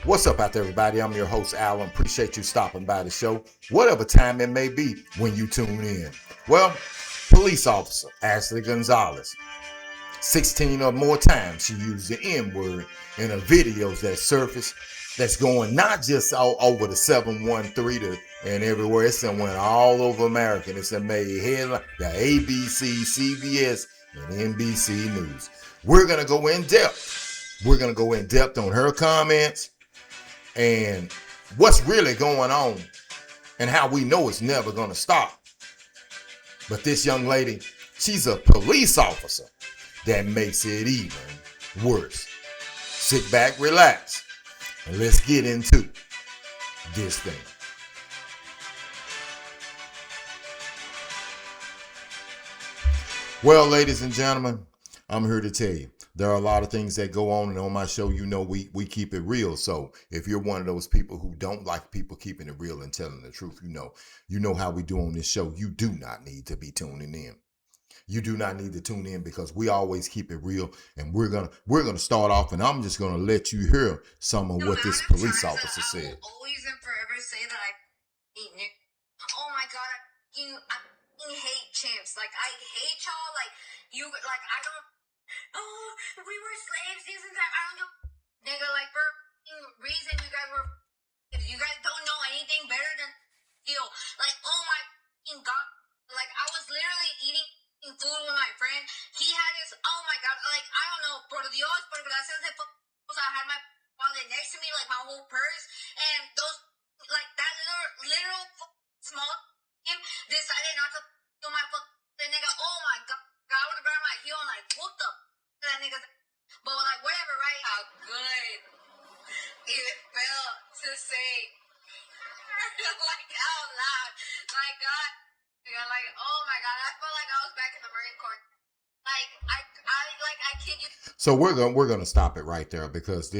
What's up out there, everybody? I'm your host, Alan. Appreciate you stopping by the show, whatever time it may be when you tune in. Well, police officer Ashley Gonzalez, 16 or more times she used the N word in her videos that surfaced. That's going not just all over the 713 and everywhere. It's went all over America. And it's made headline the ABC, CBS, and NBC News. We're gonna go in depth. We're gonna go in depth on her comments and what's really going on and how we know it's never going to stop. But this young lady, she's a police officer. That makes it even worse. Sit back, relax, and let's get into this thing. Well, ladies and gentlemen, I'm here to tell you, there are a lot of things that go on, and on my show, you know, we keep it real. So if you're one of those people who don't like people keeping it real and telling the truth, you know how we do on this show. You do not need to be tuning in. You do not need to tune in because we always keep it real, and we're gonna start off, and I'm just gonna let you hear some of what this police officer said. I will always and forever say that I hate Nick. Oh my god, I hate chimps. Like I hate y'all. Like you, like I don't. Oh, we were slaves. This and that. I don't know, nigga. Like for reason you guys were. You guys don't know anything better than steal. Like oh my god. Like I was literally eating food with my friend. He had his, oh my god, like, I don't know, por Dios, por gracias de I had my wallet next to me, like my whole purse, and those, like, that literal small him decided not to do my the nigga, oh my god, I would have grabbed my heel and, like, what the that nigga, but, like, whatever, right? How good it felt to say, like, out loud, like, God, like, oh my god, I felt like I was back in the Marine Corps. I kid you. So we're gonna stop it right there because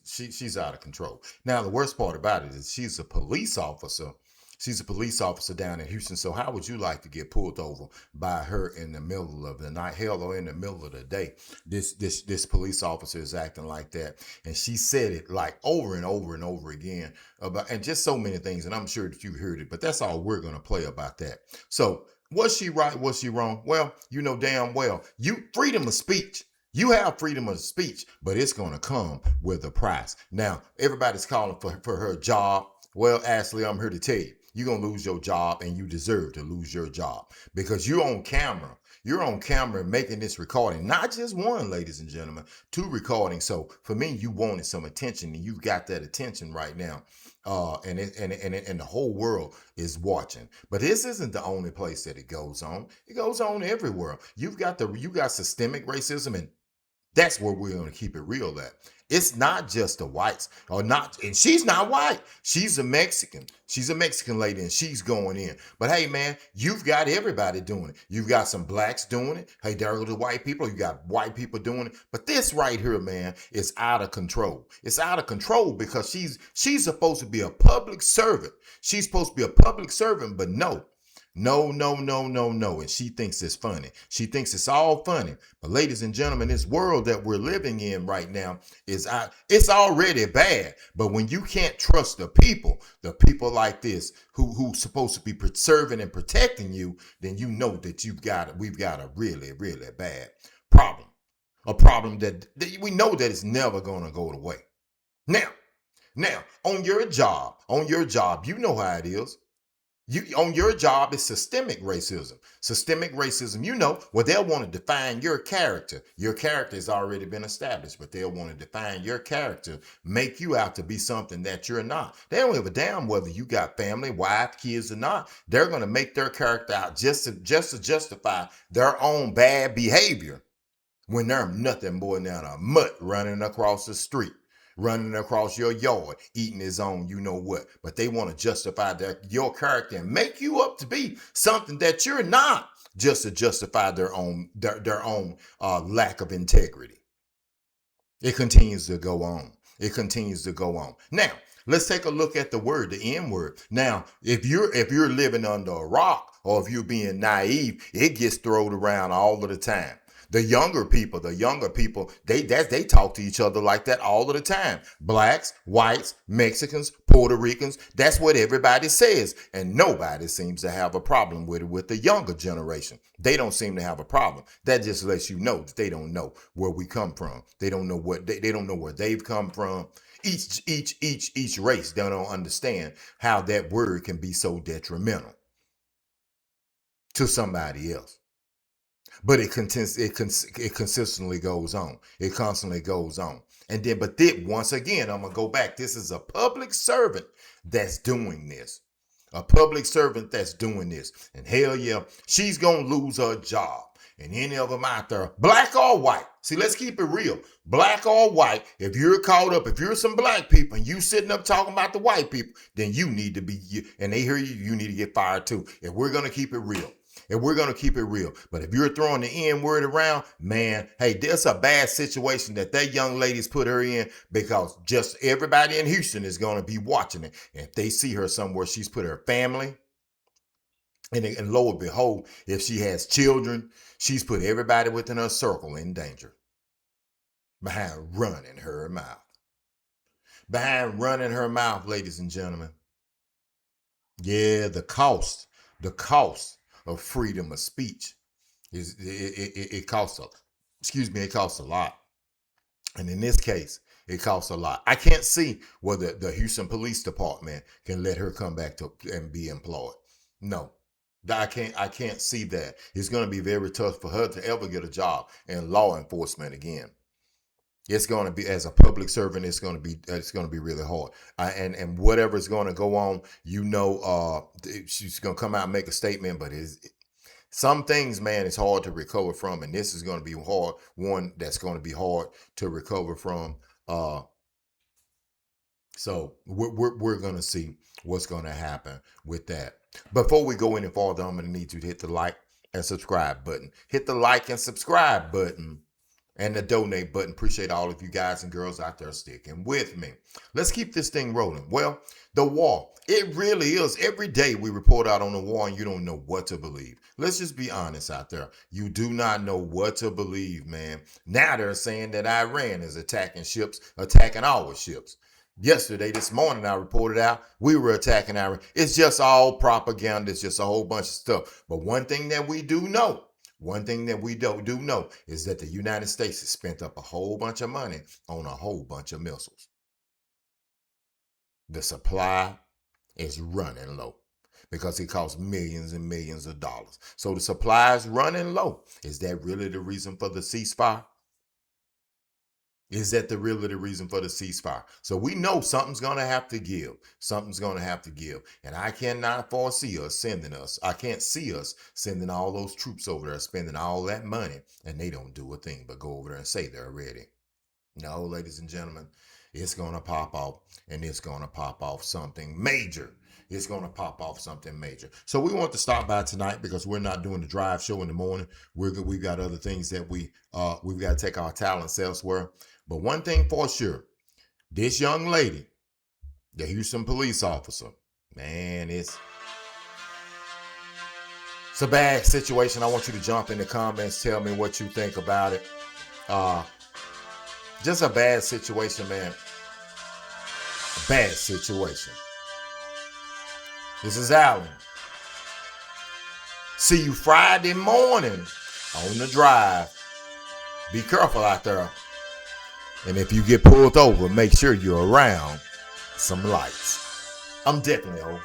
she's out of control. Now the worst part about it is she's a police officer. She's a police officer down in Houston. So how would you like to get pulled over by her in the middle of the night, hell, or in the middle of the day? This police officer is acting like that, and she said it like over and over and over again about, and just so many things. And I'm sure that you heard it, but that's all we're gonna play about that. So was she right? Was she wrong? Well, you know damn well, you freedom of speech. You have freedom of speech, but it's going to come with a price. Now, everybody's calling for her job. Well, Ashley, I'm here to tell you, you're going to lose your job, and you deserve to lose your job because you're on camera. You're on camera making this recording, not just one, ladies and gentlemen, two recordings. So for me, you wanted some attention, and you got that attention right now. And the whole world is watching. But this isn't the only place that it goes on. It goes on everywhere. You got systemic racism, and that's where we're going to keep it real at. It's not just the whites or not, and she's not white. She's a Mexican. She's a Mexican lady, and she's going in. But hey, man, you've got everybody doing it. You've got some blacks doing it. Hey, there are the white people. You got white people doing it. But this right here, man, is out of control. It's out of control because she's supposed to be a public servant. She's supposed to be a public servant, but no. No. And she thinks it's funny. She thinks it's all funny. But ladies and gentlemen, this world that we're living in right now it's already bad. But when you can't trust the people like this who's supposed to be serving and protecting you, then you know that we've got a really, really bad problem. A problem that we know that it's never going to go away. Now, on your job, you know how it is. You on your job is systemic racism. Systemic racism, they'll want to define your character. Your character has already been established, but they'll want to define your character, make you out to be something that you're not. They don't give a damn whether you got family, wife, kids or not. They're going to make their character out just to justify their own bad behavior when they're nothing more than a mutt running across the street, running across your yard, eating his own you know what. But they want to justify your character and make you up to be something that you're not, just to justify their own lack of integrity. It continues to go on. It continues to go on. Now, let's take a look at the word, the N word. Now, if you're living under a rock or if you're being naive, it gets thrown around all of the time. The younger people, they talk to each other like that all of the time. Blacks, whites, Mexicans, Puerto Ricans, that's what everybody says. And nobody seems to have a problem with it with the younger generation. They don't seem to have a problem. That just lets you know that they don't know where we come from. They don't know they don't know where they've come from. Each race, they don't understand how that word can be so detrimental to somebody else. But it consistently goes on. It constantly goes on. And then, but then once again, I'm gonna go back. This is a public servant that's doing this. A public servant that's doing this. And hell yeah, she's gonna lose her job. And any of them out there, black or white. See, let's keep it real. Black or white, if you're caught up, if you're some black people and you sitting up talking about the white people, then you need to be, and they hear you, you need to get fired too. If we're gonna keep it real. And we're going to keep it real. But if you're throwing the N word around, man, hey, there's a bad situation that young lady's put her in, because just everybody in Houston is going to be watching it. And if they see her somewhere, she's put her family, and lo and behold, if she has children, she's put everybody within her circle in danger. Behind running her mouth. Behind running her mouth, ladies and gentlemen. Yeah, the cost of freedom of speech is it costs it costs a lot. And in this case, it costs a lot. I can't see whether the Houston Police Department can let her come back to and be employed. No. I can't see that. It's going to be very tough for her to ever get a job in law enforcement again. It's going to be, as a public servant, it's going to be really hard. And whatever is going to go on, she's going to come out and make a statement, but some things, man, it's hard to recover from. And this is going to be hard. One that's going to be hard to recover from. So we're going to see what's going to happen with that. Before we go any farther, I'm going to need you to hit the like and subscribe button. Hit the like and subscribe button. And the donate button. Appreciate all of you guys and girls out there sticking with me. Let's keep this thing rolling. Well, the war. It really is. Every day we report out on the war and you don't know what to believe. Let's just be honest out there. You do not know what to believe, man. Now they're saying that Iran is attacking our ships. Yesterday, this morning, I reported out we were attacking Iran. It's just all propaganda. It's just a whole bunch of stuff. But one thing that we do know is that the United States has spent up a whole bunch of money on a whole bunch of missiles. The supply is running low because it costs millions and millions of dollars. So the supply is running low. Is that really the reason for the ceasefire? Is that really the reason for the ceasefire? So we know something's going to have to give. Something's going to have to give. And I cannot foresee I can't see us sending all those troops over there, spending all that money, and they don't do a thing but go over there and say they're ready. No, ladies and gentlemen, it's going to pop off, and it's going to pop off something major. It's going to pop off something major. So we want to stop by tonight because we're not doing the drive show in the morning. We've got other things that we've got to take our talents elsewhere. But one thing for sure, this young lady, the Houston police officer, man, it's a bad situation. I want you to jump in the comments, tell me what you think about it. Just a bad situation, man. A bad situation. This is Alan. See you Friday morning on the drive. Be careful out there. And if you get pulled over, make sure you're around some lights. I'm definitely OU.